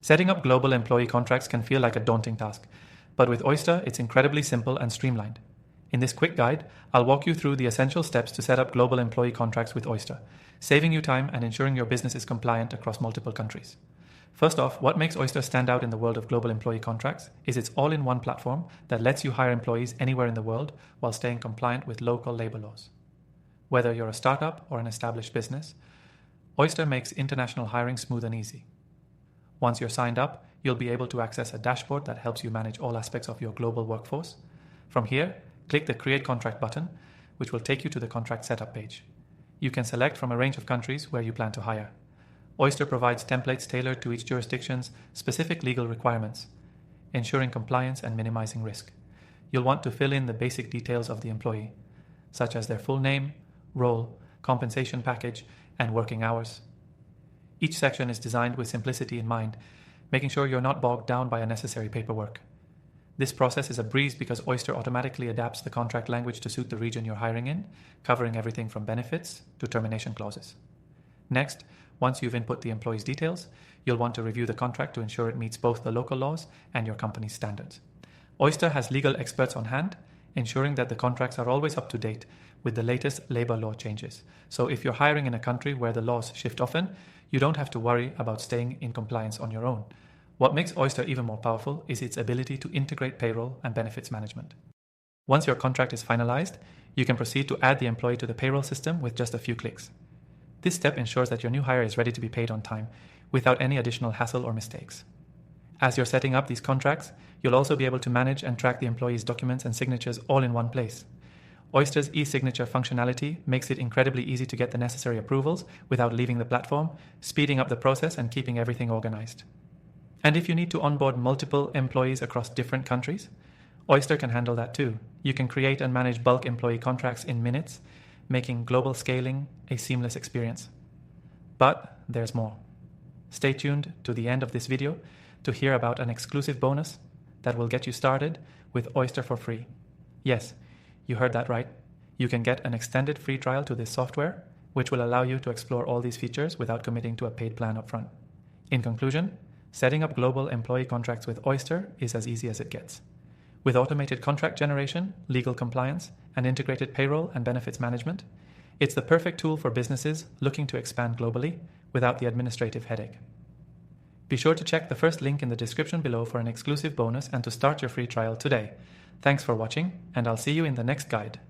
Setting up global employee contracts can feel like a daunting task, but with Oyster, it's incredibly simple and streamlined. In this quick guide, I'll walk you through the essential steps to set up global employee contracts with Oyster, saving you time and ensuring your business is compliant across multiple countries. First off, what makes Oyster stand out in the world of global employee contracts is its all-in-one platform that lets you hire employees anywhere in the world while staying compliant with local labor laws. Whether you're a startup or an established business, Oyster makes international hiring smooth and easy. Once you're signed up, you'll be able to access a dashboard that helps you manage all aspects of your global workforce. From here, click the Create Contract button, which will take you to the contract setup page. You can select from a range of countries where you plan to hire. Oyster provides templates tailored to each jurisdiction's specific legal requirements, ensuring compliance and minimizing risk. You'll want to fill in the basic details of the employee, such as their full name, role, compensation package, and working hours. Each section is designed with simplicity in mind, making sure you're not bogged down by unnecessary paperwork. This process is a breeze because Oyster automatically adapts the contract language to suit the region you're hiring in, covering everything from benefits to termination clauses. Next, once you've input the employee's details, you'll want to review the contract to ensure it meets both the local laws and your company's standards. Oyster has legal experts on hand, ensuring that the contracts are always up to date with the latest labor law changes. So if you're hiring in a country where the laws shift often, you don't have to worry about staying in compliance on your own. What makes Oyster even more powerful is its ability to integrate payroll and benefits management. Once your contract is finalized, you can proceed to add the employee to the payroll system with just a few clicks. This step ensures that your new hire is ready to be paid on time, without any additional hassle or mistakes. As you're setting up these contracts, you'll also be able to manage and track the employee's documents and signatures all in one place. Oyster's e-signature functionality makes it incredibly easy to get the necessary approvals without leaving the platform, speeding up the process and keeping everything organized. And if you need to onboard multiple employees across different countries, Oyster can handle that too. You can create and manage bulk employee contracts in minutes, making global scaling a seamless experience. But there's more. Stay tuned to the end of this video to hear about an exclusive bonus that will get you started with Oyster for free. Yes, you heard that right. You can get an extended free trial to this software, which will allow you to explore all these features without committing to a paid plan upfront. In conclusion, setting up global employee contracts with Oyster is as easy as it gets. With automated contract generation, legal compliance, and integrated payroll and benefits management, it's the perfect tool for businesses looking to expand globally without the administrative headache. Be sure to check the first link in the description below for an exclusive bonus and to start your free trial today. Thanks for watching, and I'll see you in the next guide.